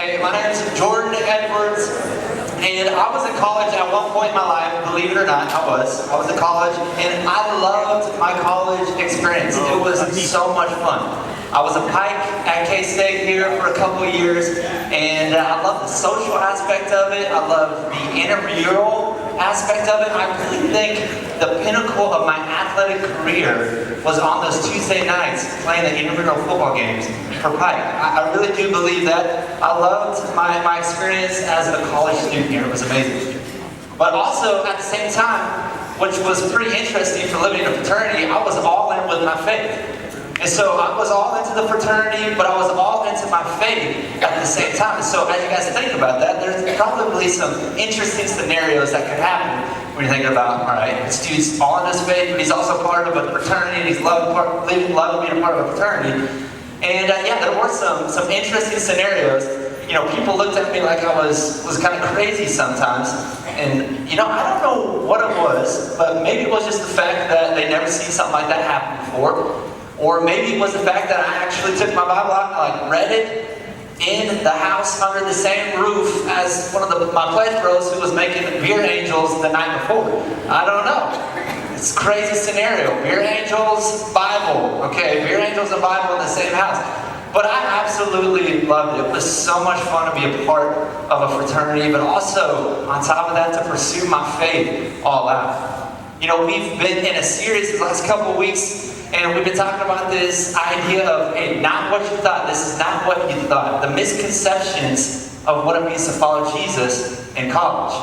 Okay, my name's Jordan Edwards, and I was in college at one point in my life, believe it or not, I was in college, and I loved my college experience. It was so much fun. I was a Pike at K-State here for a couple of years, and I loved the social aspect of it. I loved the intramural aspect of it. I really think the pinnacle of my athletic career was on those Tuesday nights playing the intramural football games for Pike. I really do believe that. I loved my experience as a college student here. It was amazing. But also, at the same time, which was pretty interesting for living in a fraternity, I was all in with my faith. And so I was all into the fraternity, but I was all into my faith at the same time. So as you guys think about that, there's probably some interesting scenarios that could happen when you're thinking about, all right, this dude's all in his faith, but he's also part of a fraternity, and he's loving being a part of a fraternity. And yeah, there were some interesting scenarios. You know, people looked at me like I was kind of crazy sometimes. And, you know, I don't know what it was, but maybe it was just the fact that they never seen something like that happen before. Or maybe it was the fact that I actually took my Bible out and I read it in the house under the same roof as one of my pledge bros who was making beer angels the night before. I don't know. It's a crazy scenario. Beer angels, Bible. Okay, beer angels and Bible in the same house. But I absolutely loved it. It was so much fun to be a part of a fraternity, but also, on top of that, to pursue my faith all out. You know, we've been in a series the last couple of weeks, and we've been talking about this idea of, hey, not what you thought. This is not what you thought. The misconceptions of what it means to follow Jesus in college.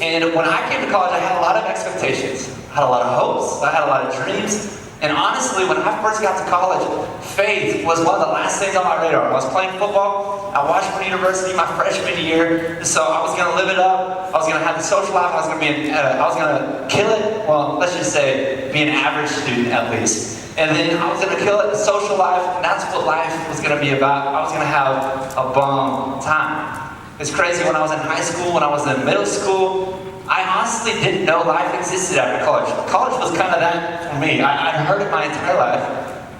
And when I came to college, I had a lot of expectations. I had a lot of hopes. I had a lot of dreams. And honestly, when I first got to college, faith was one of the last things on my radar. I was playing football at Washburn University my freshman year, so I was going to live it up. I was going to have a social life. I was going to kill it. Well, let's just say be an average student at least. And then I was going to kill it in social life, and that's what life was going to be about. I was going to have a bomb time. It's crazy, when I was in high school, when I was in middle school, I honestly didn't know life existed after college. College was kind of that for me. I'd heard it my entire life.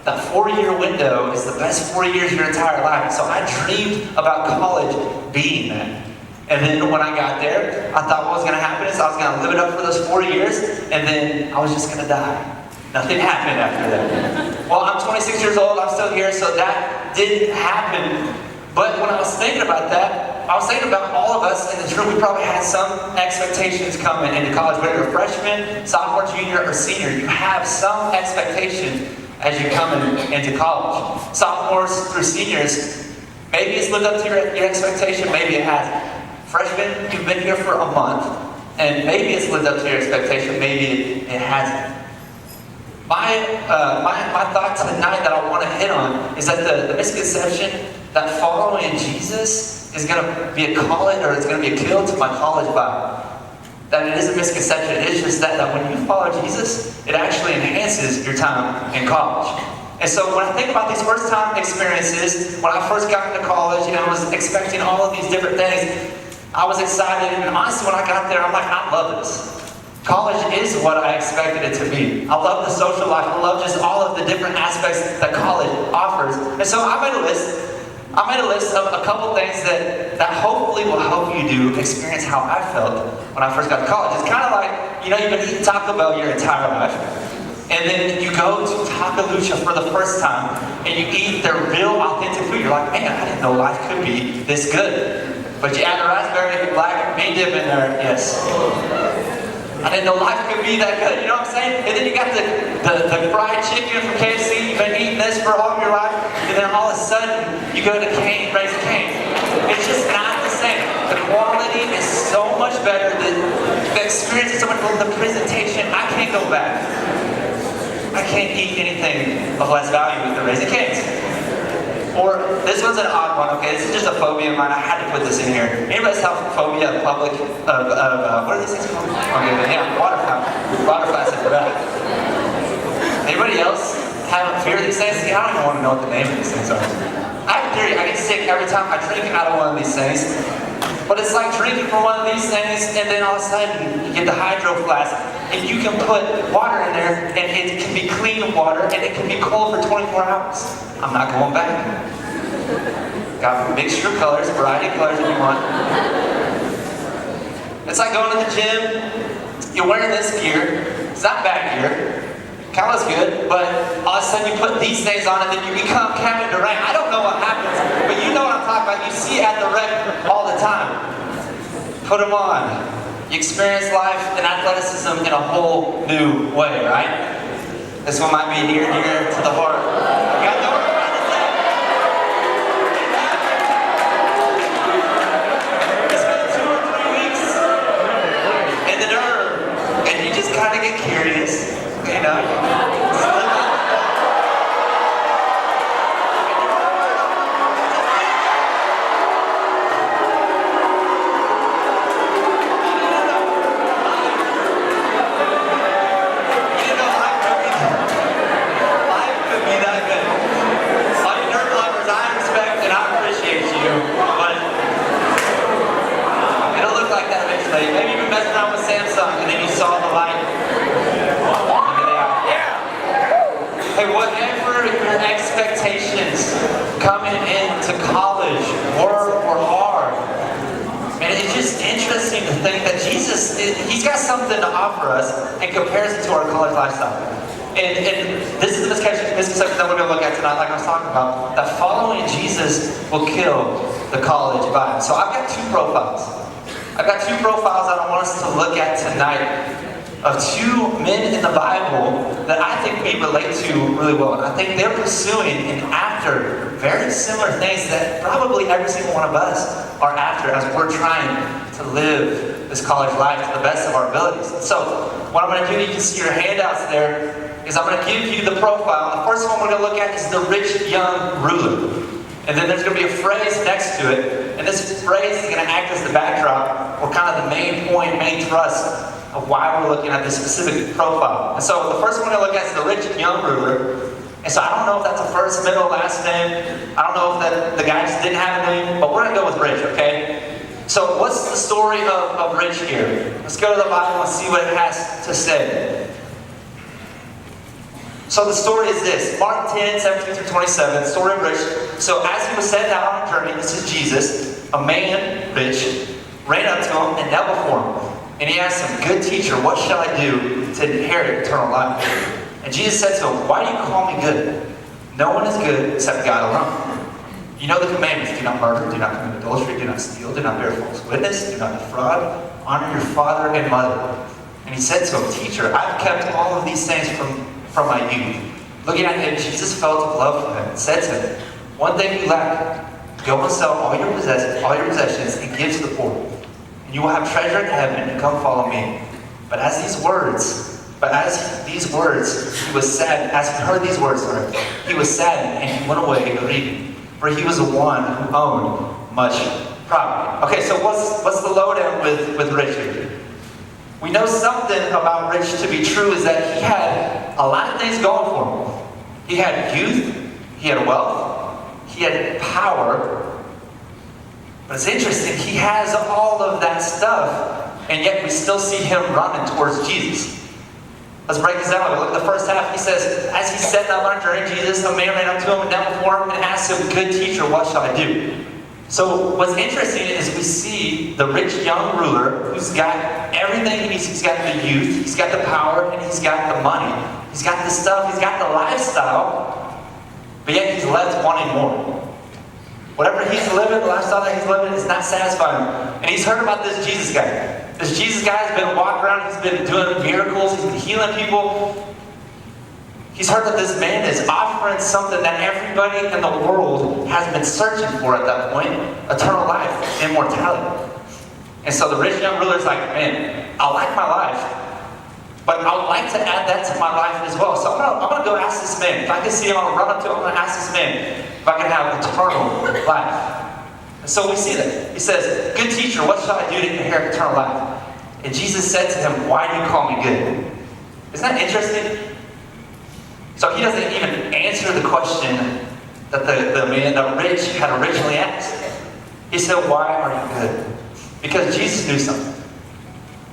That 4-year window is the best 4 years of your entire life. So I dreamed about college being that. And then when I got there, I thought what was going to happen is I was going to live it up for those 4 years, and then I was just going to die. Nothing happened after that. Well, I'm 26 years old, I'm still here, so that didn't happen. But when I was thinking about that, I was thinking about all of us in this room. We probably had some expectations coming into college. Whether you're a freshman, sophomore, junior, or senior, you have some expectation as you come into college. Sophomores through seniors, maybe it's lived up to your expectation, maybe it hasn't. Freshmen, you've been here for a month, and maybe it's lived up to your expectation, maybe it hasn't. My thought tonight that I want to hit on is that the misconception that following Jesus is going to be a calling, or it's going to be a kill to my college vibe. That it is a misconception. It is just that when you follow Jesus, it actually enhances your time in college. And so when I think about these first time experiences, when I first got into college and I was expecting all of these different things, I was excited, and honestly when I got there, I'm like, I love this. College is what I expected it to be. I love the social life. I love just all of the different aspects that college offers. And so I made a list. Of a couple things that hopefully will help you to experience how I felt when I first got to college. It's kind of like, you know, you've been eating Taco Bell your entire life, and then you go to Taco Lucha for the first time, and you eat their real authentic food. You're like, man, I didn't know life could be this good. But you add the raspberry black bean dip in there, yes. I didn't know life could be that good, you know what I'm saying? And then you got the fried chicken from KFC, you've been eating this for all of your life, and then all of a sudden, you go to Raising Cane's. It's just not the same. The quality is so much better, the experience is so much better, the presentation, I can't go back. I can't eat anything of less value with the Raising Cane's. Or, this one's an odd one, okay? This is just a phobia of mine. I had to put this in here. Anybody else have a phobia of public, what are these things called? Okay, yeah, water fountain. Water fountain, I forgot. Anybody else have a fear of these things? See, I don't even want to know what the name of these things are. I have a theory. I get sick every time I drink out of one of these things. But it's like drinking from one of these things, and then all of a sudden, you get the hydro flask, and you can put water in there, and it can be clean water, and it can be cold for 24 hours. I'm not going back. Got a mixture of colors, variety of colors if you want. It's like going to the gym. You're wearing this gear. It's not bad gear. Kind of looks good, but all of a sudden you put these things on and then you become Kevin Durant. I don't know what happens, but you know what I'm talking about. You see it at the rec all the time. Put them on. You experience life and athleticism in a whole new way, right? This one might be near and dear to the heart. You got to work about this. You spend 2 or 3 weeks in the dirt, and you just kind of get curious, you know. Maybe you've been messing around with Samsung and then you saw the light. Hey, whatever your expectations coming into college were or are, and it's just interesting to think that Jesus, he's got something to offer us in comparison to our college lifestyle. And this is the misconception that we're going to look at tonight, like I was talking about, that following Jesus will kill the college vibe. So I've got 2 profiles. I've got 2 profiles that I want us to look at tonight of 2 men in the Bible that I think we relate to really well. And I think they're pursuing and after very similar things that probably every single one of us are after as we're trying to live this college life to the best of our abilities. So what I'm going to do, you can see your handouts there, is I'm going to give you the profile. The first one we're going to look at is the rich young ruler. And then there's going to be a phrase next to it, and this phrase is going to act as the backdrop, or kind of the main point, main thrust of why we're looking at this specific profile. And so the first one we're going to look at is the rich young ruler. And so I don't know if that's a first, middle, last name. I don't know if that the guy just didn't have a name, but we're going to go with Rich, okay? So what's the story of Rich here? Let's go to the Bible and see what it has to say. So the story is this, Mark 10, 17 through 27, story of Rich. So as he was setting out on a journey, this is Jesus, a man, Rich, ran up to him and knelt before him. And he asked him, "Good teacher, what shall I do to inherit eternal life?" And Jesus said to him, "Why do you call me good? No one is good except God alone. You know the commandments, do not murder, do not commit adultery, do not steal, do not bear false witness, do not defraud, honor your father and mother." And he said to him, "Teacher, I've kept all of these things from my youth." Looking at him, Jesus felt love for him and said to him, "One thing you lack. Go and sell all your possessions and give to the poor. And you will have treasure in heaven, and come follow me." But as he heard these words, he was saddened, he was saddened, and he went away grieving, for he was the one who owned much property. Okay, so what's the lowdown with Rich here? We know something about Rich to be true is that he had a lot of things going for him. He had youth, he had wealth, he had power. But it's interesting, he has all of that stuff, and yet we still see him running towards Jesus. Let's break this down. Look at the first half. He says, as he set out on a journey, Jesus, a man ran up to him and knelt before him and asked him, "Good teacher, what shall I do?" So what's interesting is we see the rich young ruler who's got everything he needs. He's got the youth, he's got the power, and he's got the money. He's got the stuff, he's got the lifestyle, but yet he's left wanting more. Whatever he's living, the lifestyle that he's living is not satisfying. And he's heard about this Jesus guy. This Jesus guy has been walking around, he's been doing miracles, he's been healing people. He's heard that this man is offering something that everybody in the world has been searching for at that point, eternal life, immortality. And so the rich young ruler's like, "Man, I like my life, but I would like to add that to my life as well. So I'm gonna go ask this man. If I can see him, I'm gonna run up to him, I'm gonna ask this man if I can have eternal life." And so we see that. He says, "Good teacher, what shall I do to inherit eternal life?" And Jesus said to him, "Why do you call me good?" Isn't that interesting? So he doesn't even answer the question that the man, the rich, had originally asked. He said, "Why are you good?" Because Jesus knew something.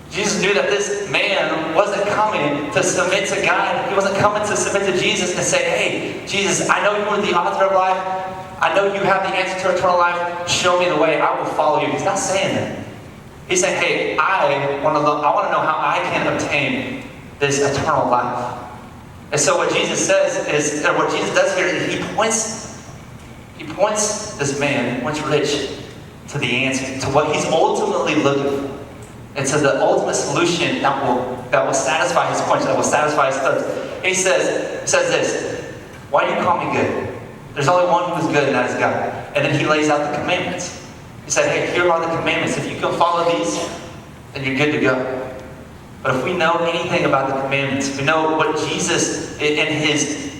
Jesus knew that this man wasn't coming to submit to God. He wasn't coming to submit to Jesus and say, "Hey, Jesus, I know you are the author of life. I know you have the answer to eternal life. Show me the way. I will follow you. He's not saying that. He's saying, hey, I want to know how I can obtain this eternal life. And so what Jesus says is, or what Jesus does here, is he points this man, points Rich, to the answer, to what he's ultimately looking for. And to the ultimate solution that will satisfy his quench, that will satisfy his thirst. He says this, why do you call me good? There's only one who is good, and that is God. And then he lays out the commandments. He said, hey, here are the commandments. If you can follow these, then you're good to go. But if we know anything about the commandments, if we know what Jesus in his,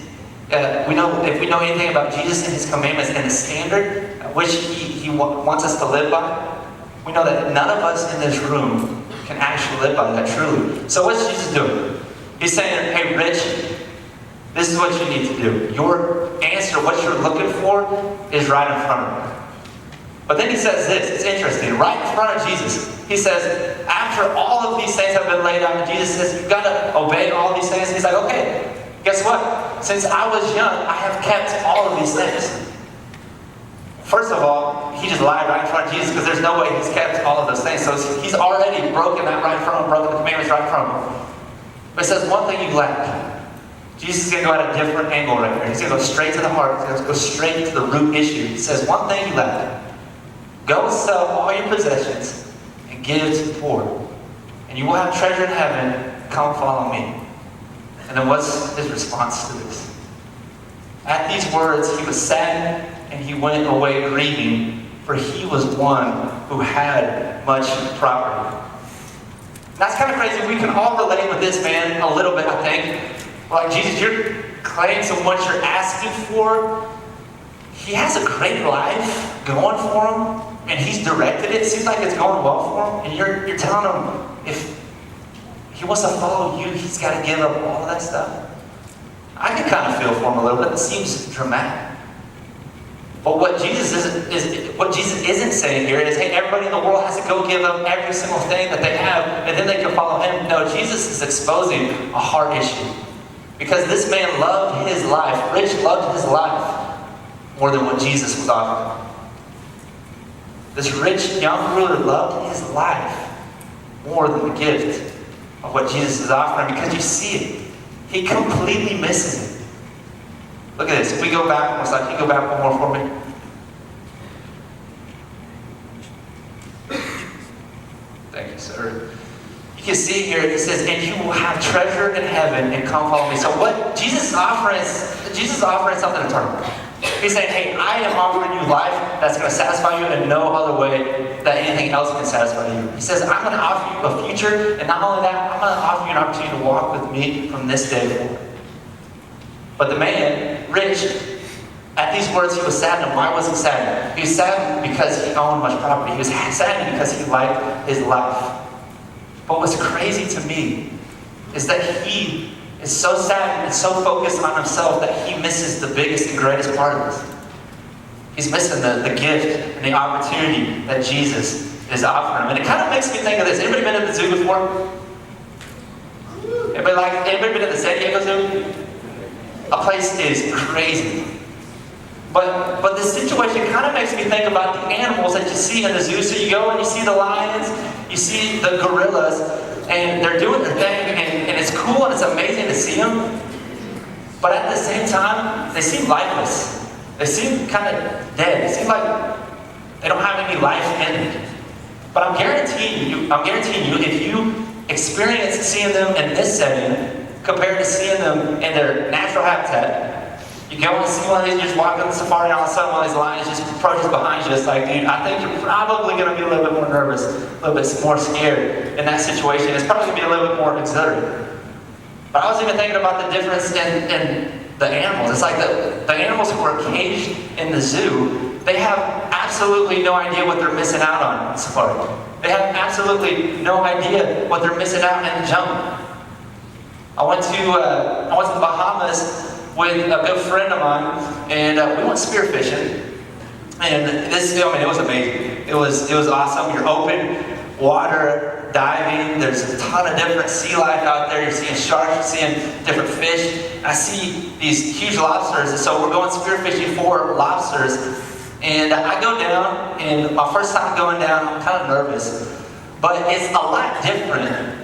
if we know anything about Jesus and his commandments and the standard which he wants us to live by, we know that none of us in this room can actually live by that truly. So what's Jesus doing? He's saying, hey, Rich, this is what you need to do. Your answer, what you're looking for, is right in front of you. But then he says this, it's interesting, right in front of Jesus. He says, after all of these things have been laid out, and Jesus says, you've got to obey all these things. He's like, okay, guess what? Since I was young, I have kept all of these things. First of all, he just lied right in front of Jesus because there's no way he's kept all of those things. So he's already broken that right in front of him, broken the commandments right in front of him. But he says, one thing you lack. Jesus is going to go at a different angle right here. He's going to go straight to the heart. He's going to go straight to the root issue. He says, one thing you lack. Go sell all your possessions and give to the poor. And you will have treasure in heaven. Come follow me. And then what's his response to this? At these words, he was saddened and he went away grieving, for he was one who had much property. That's kind of crazy. We can all relate with this man a little bit, I think. Like, Jesus, you're claiming so much you're asking for. He has a great life going for him, and he's directed it. It seems like it's going well for him, and you're telling him if he wants to follow you, he's got to give up all of that stuff. I can kind of feel for him a little bit. It seems dramatic. But what Jesus isn't saying here is, hey, everybody in the world has to go give up every single thing that they have, and then they can follow him. No, Jesus is exposing a heart issue. Because this man loved his life. Rich loved his life more than what Jesus was offering. This rich young ruler loved his life more than the gift of what Jesus is offering, because you see it. He completely misses it. Look at this. If we go back, almost like, can you go back one more for me? Thank you, sir. You can see here, it says, and you will have treasure in heaven, and come follow me. So what Jesus is offering something eternal. He's saying, hey, I am offering you life that's going to satisfy you in no other way that anything else can satisfy you. He says, I'm going to offer you a future, and not only that, I'm going to offer you an opportunity to walk with me from this day forward. But the man, Rich, at these words, he was saddened. Why was he saddened? He was saddened because he owned much property. He was saddened because he liked his life. But what's crazy to me is that he is so sad and so focused on himself that he misses the biggest and greatest part of this. He's missing the gift and the opportunity that Jesus is offering him. And it kind of makes me think of this. Anybody been at the zoo before? Anybody been at the San Diego Zoo? A place is crazy. But this situation kind of makes me think about the animals that you see in the zoo. So you go and you see the lions, you see the gorillas, and they're doing their thing, and it's cool and it's amazing to see them. But at the same time, they seem lifeless. They seem kind of dead. They seem like they don't have any life in it. But I'm guaranteeing you, if you experience seeing them in this setting compared to seeing them in their natural habitat, you go and see one of these, you're just walking the safari, and all of a sudden one of these lions just approaches behind you. It's like, dude, I think you're probably going to be a little bit more nervous, a little bit more scared in that situation. It's probably going to be a little bit more exhilarating. But I was even thinking about the difference in the animals. It's like the animals who are caged in the zoo, they have absolutely no idea what they're missing out on safari. They have absolutely no idea what they're missing out in the jungle. I went to the Bahamas with a good friend of mine, and we went spearfishing. And it was amazing. It was awesome. You're open water diving. There's a ton of different sea life out there. You're seeing sharks, you're seeing different fish. I see these huge lobsters, and so we're going spearfishing for lobsters. And I go down, and my first time going down, I'm kind of nervous. But it's a lot different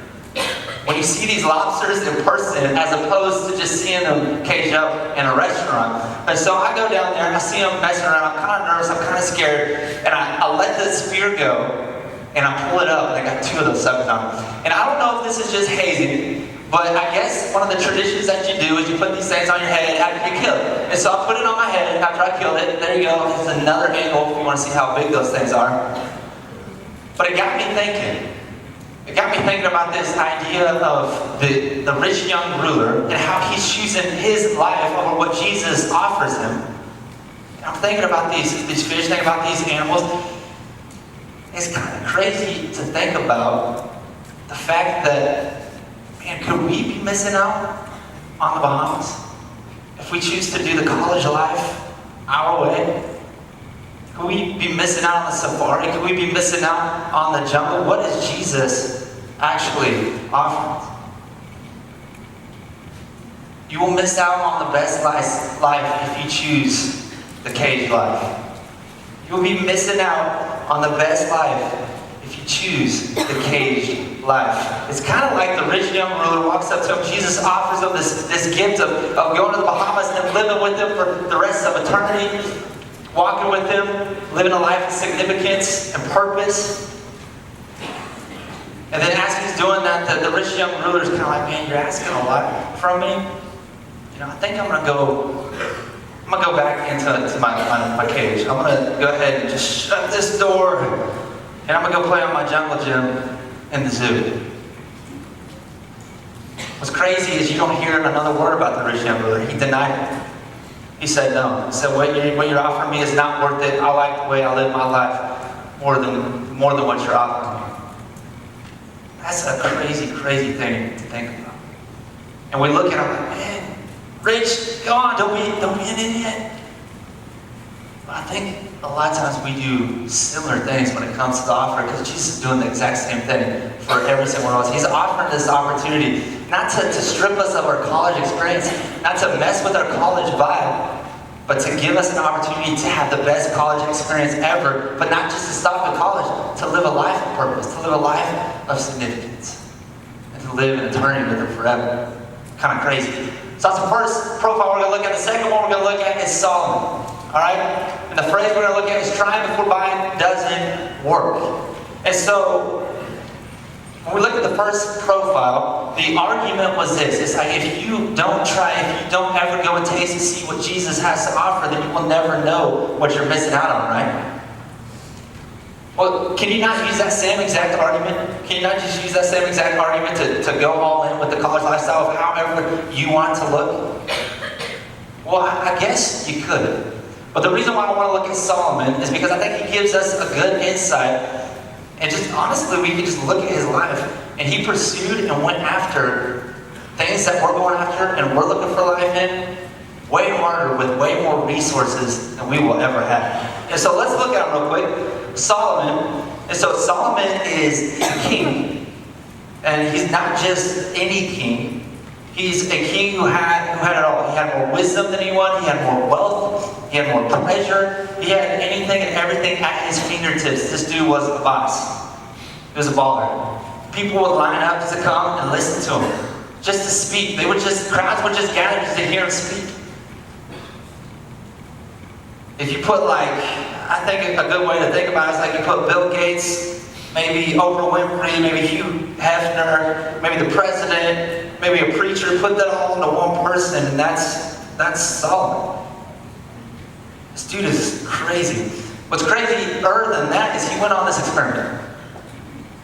when you see these lobsters in person as opposed to just seeing them caged up in a restaurant. And so I go down there and I see them messing around. I'm kind of nervous, I'm kind of scared. And I let the spear go and I pull it up, and I got 2 of those suckers on. And I don't know if this is just hazing, but I guess one of the traditions that you do is you put these things on your head after you kill it. And so I put it on my head after I killed it. There you go. This is another angle if you want to see how big those things are. But it got me thinking. It got me thinking about this idea of the rich young ruler and how he's choosing his life over what Jesus offers him. And I'm thinking about these fish, thinking about these animals. It's kind of crazy to think about the fact that, man, could we be missing out on the Bahamas if we choose to do the college life our way? Could we be missing out on the safari? Could we be missing out on the jungle? What is Jesus actually offering? You will miss out on the best life if you choose the caged life. You will be missing out on the best life if you choose the caged life. It's kind of like the rich young ruler walks up to him. Jesus offers him this gift of going to the Bahamas and living with him for the rest of eternity. Walking with him, living a life of significance and purpose. And then as he's doing that, the rich young ruler is kind of like, man, you're asking a lot from me. You know, I think I'm gonna go back into my cage. I'm gonna go ahead and just shut this door, and I'm gonna go play on my jungle gym in the zoo. What's crazy is you don't hear another word about the rich young ruler. He denied it. He said no. He said, what you're offering me is not worth it. I like the way I live my life more than what you're offering me. That's a crazy, crazy thing to think about. And we look at him like, man, Rich, go on, don't be an idiot. But I think a lot of times we do similar things when it comes to the offer, because Jesus is doing the exact same thing for every single one of us. He's offering this opportunity not to strip us of our college experience, not to mess with our college vibe, but to give us an opportunity to have the best college experience ever, but not just to stop at college, to live a life of purpose, to live a life of significance, and to live in eternity with Him forever. Kind of crazy. So that's the first profile we're going to look at. The second one we're going to look at is Solomon. All right? And the phrase we're going to look at is trying before buying doesn't work. And so, when we look at the first profile, the argument was this. It's like, if you don't try, if you don't ever go and taste and see what Jesus has to offer, then you will never know what you're missing out on, right? Well, can you not use that same exact argument? Can you not just use that same exact argument to go all in with the college lifestyle of however you want to look? Well, I guess you could. But the reason why I want to look at Solomon is because I think he gives us a good insight. And just honestly, we can just look at his life. And he pursued and went after things that we're going after and we're looking for life in way harder with way more resources than we will ever have. And so let's look at him real quick. Solomon. And so Solomon is a king. And he's not just any king. He's a king who had it all. He had more wisdom than anyone. He had more wealth. He had more pleasure. He had anything and everything at his fingertips. This dude was a boss. He was a baller. People would line up to come and listen to him, just to speak. Crowds would just gather just to hear him speak. If you put I think a good way to think about it is like you put Bill Gates, maybe Oprah Winfrey, maybe Hugh Hefner, maybe the president, maybe a preacher, put that all into one person, and that's Solomon. This dude is crazy. What's crazier than that is he went on this experiment.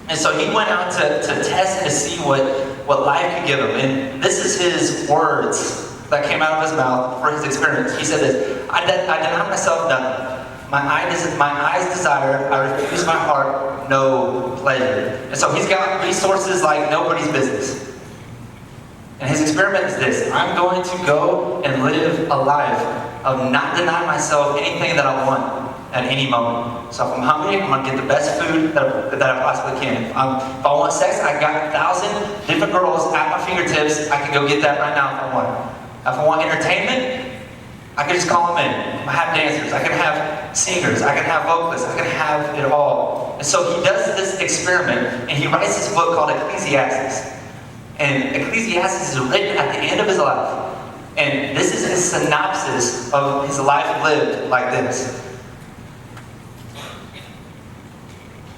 And so he went out to test and to see what life could give him. And this is his words that came out of his mouth for his experience. He said this, I deny myself nothing. My eyes desire, I refuse my heart, no pleasure. And so he's got resources like nobody's business. And his experiment is this: I'm going to go and live a life of not denying myself anything that I want at any moment. So if I'm hungry, I'm going to get the best food that I possibly can. If I want sex, I got 1,000 different girls at my fingertips. I can go get that right now if I want. If I want entertainment, I can just call them in. I have dancers, I can have singers, I can have vocalists, I can have it all. And so he does this experiment, and he writes this book called Ecclesiastes. And Ecclesiastes is written at the end of his life. And this is his synopsis of his life lived like this.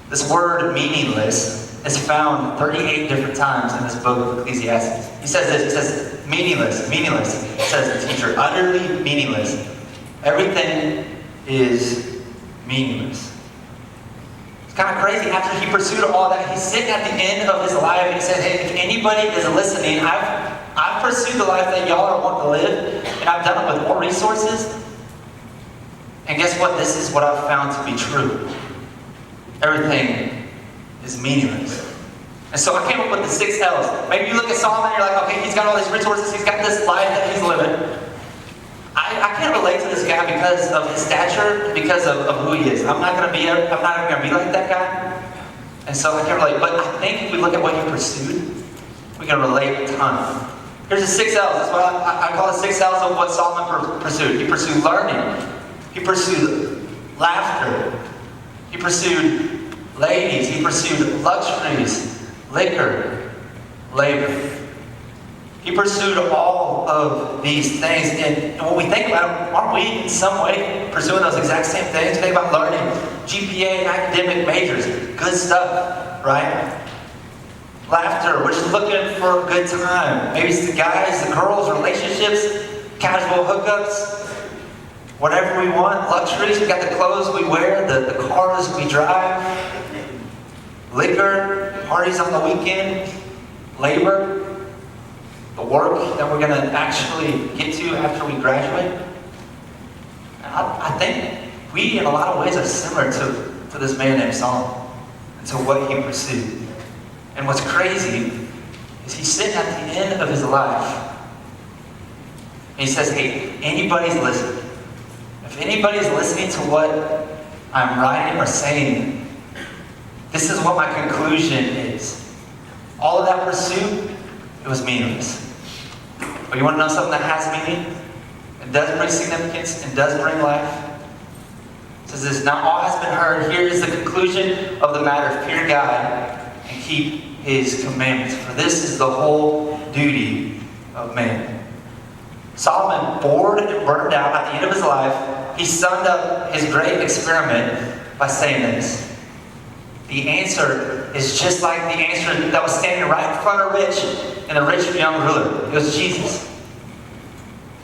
This word meaningless is found 38 different times in this book of Ecclesiastes. He says this, he says meaningless, meaningless. He says the teacher, utterly meaningless. Everything is meaningless. It's kind of crazy. After he pursued all that, he's sitting at the end of his life and he said, hey, if anybody is listening, I've pursued the life that y'all are wanting to live, and I've done it with more resources. And guess what? This is what I've found to be true. Everything is meaningless. And so I came up with the 6 L's. Maybe you look at Solomon and you're like, okay, he's got all these resources, he's got this life that he's living. I can't relate to this guy because of his stature, because of who he is. I'm not gonna be like that guy. And so I can't relate. But I think if we look at what he pursued, we can relate a ton. Here's the 6 L's. That's what I call the 6 L's of what Solomon pursued. He pursued learning. He pursued laughter. He pursued ladies. He pursued luxuries, liquor, labor. He pursued all of these things. And when we think about it, aren't we in some way pursuing those exact same things? Think about learning, GPA, academic majors, good stuff, right? Laughter, we're just looking for a good time. Maybe it's the guys, the girls, relationships, casual hookups, whatever we want. Luxuries, we got the clothes we wear, the cars we drive, liquor, parties on the weekend, labor, the work that we're going to actually get to after we graduate. I think we, in a lot of ways, are similar to this man named Solomon and to what he pursued. And what's crazy is he's sitting at the end of his life and he says, hey, anybody's listening. If anybody's listening to what I'm writing or saying, this is what my conclusion is. All of that pursuit, it was meaningless. But you want to know something that has meaning? It does bring significance and does bring life. It says this, now all has been heard. Here is the conclusion of the matter. Fear God and keep his commandments. For this is the whole duty of man. Solomon, bored and burned out at the end of his life, he summed up his great experiment by saying this. The answer is just like the answer that was standing right in front of Rich and the rich young ruler. It was Jesus.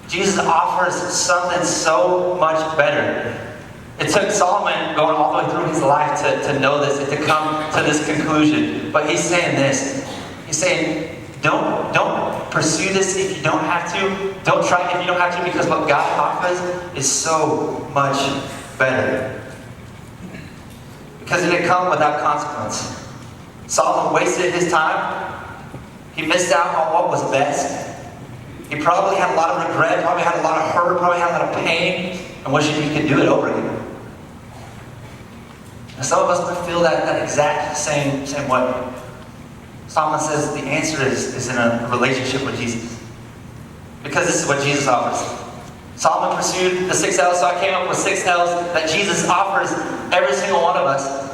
Jesus offers something so much better. It took Solomon going all the way through his life to know this and to come to this conclusion. But he's saying this. He's saying, don't pursue this if you don't have to. Don't try it if you don't have to, because what God offers is so much better. Because it didn't come without consequence. Solomon wasted his time. He missed out on what was best. He probably had a lot of regret, probably had a lot of hurt, probably had a lot of pain, and wishing he could do it over again. And some of us might feel that exact same way. Solomon says the answer is in a relationship with Jesus. Because this is what Jesus offers. Solomon pursued the 6 L's, so I came up with 6 L's that Jesus offers every single one of us.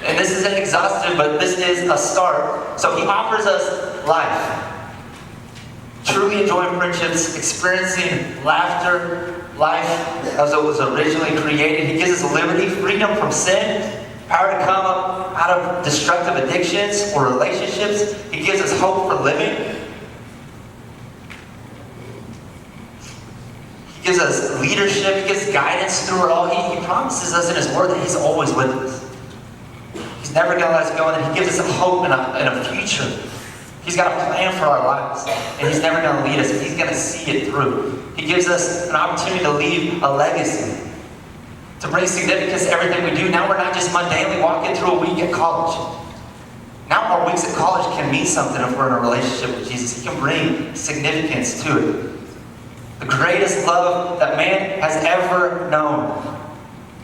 And this isn't exhaustive, but this is a start. So he offers us life. Truly enjoying friendships, experiencing laughter, life as it was originally created. He gives us liberty, freedom from sin, power to come up out of destructive addictions or relationships. He gives us hope for living. He gives us leadership. He gives guidance through it all. He promises us in his word that he's always with us. He's never going to let us go, and he gives us a hope and a future. He's got a plan for our lives, and he's never going to lead us. He's going to see it through. He gives us an opportunity to leave a legacy, to bring significance to everything we do. Now we're not just mundanely walking through a week at college. Now our weeks at college can mean something if we're in a relationship with Jesus. He can bring significance to it. The greatest love that man has ever known.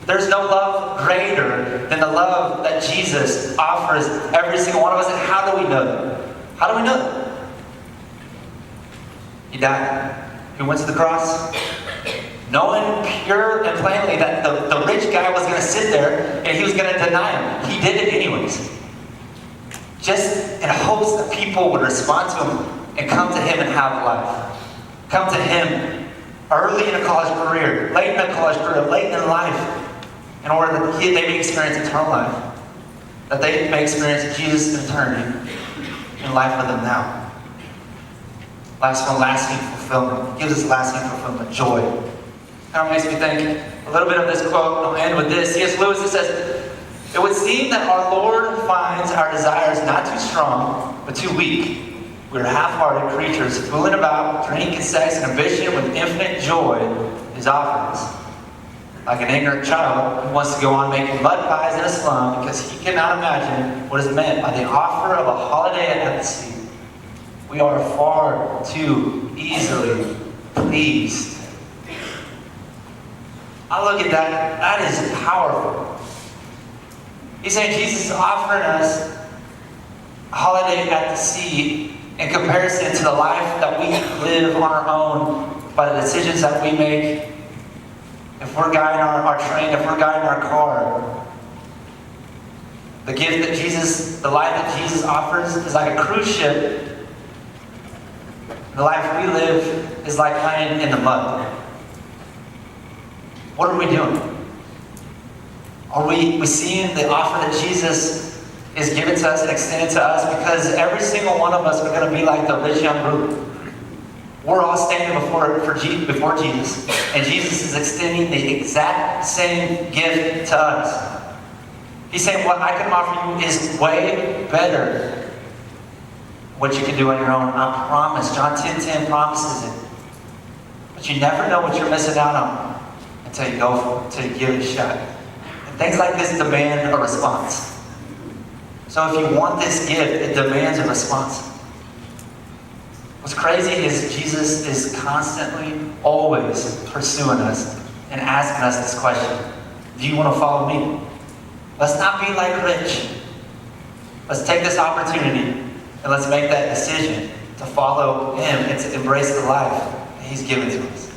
There's no love greater than the love that Jesus offers every single one of us. And how do we know that? How do we know that? He died. He went to the cross, knowing pure and plainly that the rich guy was going to sit there and he was going to deny him. He did it anyways. Just in hopes that people would respond to him and come to him and have life. Come to him early in a college career, late in a college career, late in life, in order that they may experience eternal life. That they may experience Jesus in eternity and life with them now. Last one, lasting fulfillment. It gives us lasting fulfillment, joy. Kind of makes me think a little bit of this quote. I'll end with this. C.S. Lewis, it says, "It would seem that our Lord finds our desires not too strong, but too weak. We're half-hearted creatures fooling about, drink and sex and ambition with infinite joy is offered us. Like an ignorant child who wants to go on making mud pies in a slum because he cannot imagine what is meant by the offer of a holiday at the sea. We are far too easily pleased." I look at that. That is powerful. He's saying Jesus is offering us a holiday at the sea in comparison to the life that we live on our own by the decisions that we make. If we're guiding our train, if we're guiding our car, the gift that Jesus, the life that Jesus offers is like a cruise ship. The life we live is like playing in the mud. What are we doing? Are we seeing the offer that Jesus is giving to us and extended to us? Because every single one of us are going to be like the rich young ruler. We're all standing before Jesus, and Jesus is extending the exact same gift to us. He's saying, what I can offer you is way better what you can do on your own. I promise. John 10:10 promises it. But you never know what you're missing out on until you go for it, until you give it a shot. And things like this demand a response. So if you want this gift, it demands a response. What's crazy is Jesus is constantly, always pursuing us and asking us this question. Do you want to follow me? Let's not be like Rich. Let's take this opportunity and let's make that decision to follow him and to embrace the life that he's given to us.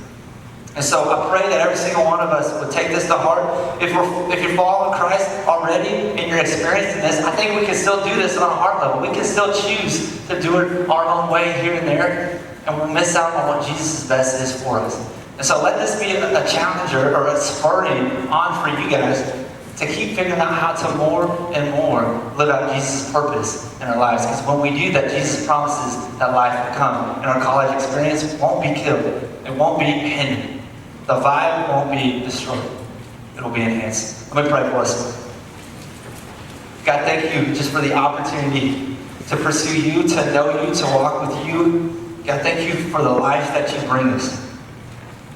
And so I pray that every single one of us would take this to heart. If you're following Christ already and you're experiencing this, I think we can still do this on a heart level. We can still choose to do it our own way here and there, and we'll miss out on what Jesus' best is for us. And so let this be a challenge or a spurring on for you guys to keep figuring out how to more and more live out Jesus' purpose in our lives. Because when we do that, Jesus promises that life will come. And our college experience won't be killed. It won't be hindered. The vibe won't be destroyed. It will be enhanced. Let me pray for us. God, thank you just for the opportunity to pursue you, to know you, to walk with you. God, thank you for the life that you bring us.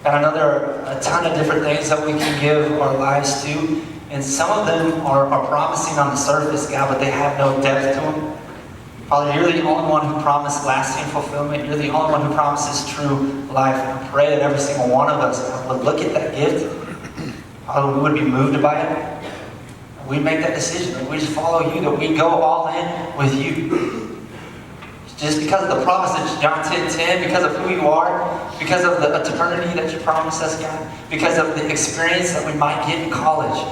God, I know there are a ton of different things that we can give our lives to. And some of them are promising on the surface, God, but they have no depth to them. Father, you're the only one who promised lasting fulfillment. You're the only one who promises true life. And I pray that every single one of us would look at that gift. Father, we would be moved by it. We make that decision, that we just follow you, that we go all in with you. Just because of the promise of John 10:10, because of who you are, because of the eternity that you promised us, God, because of the experience that we might get in college.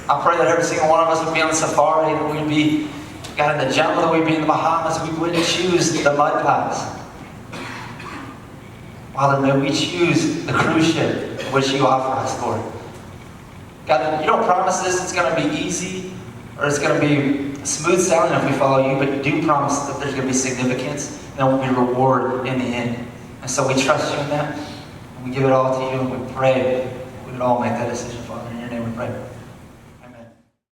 I pray that every single one of us would be on safari, that we'd be, God, in the jungle, that we'd be in the Bahamas, we wouldn't choose the mud pies. Father, may we choose the cruise ship which you offer us, Lord. God, you don't promise this it's going to be easy or it's going to be smooth sailing if we follow you, but you do promise that there's going to be significance and there will be reward in the end. And so we trust you in that, and we give it all to you, and we pray we would all make that decision, Father. In your name we pray.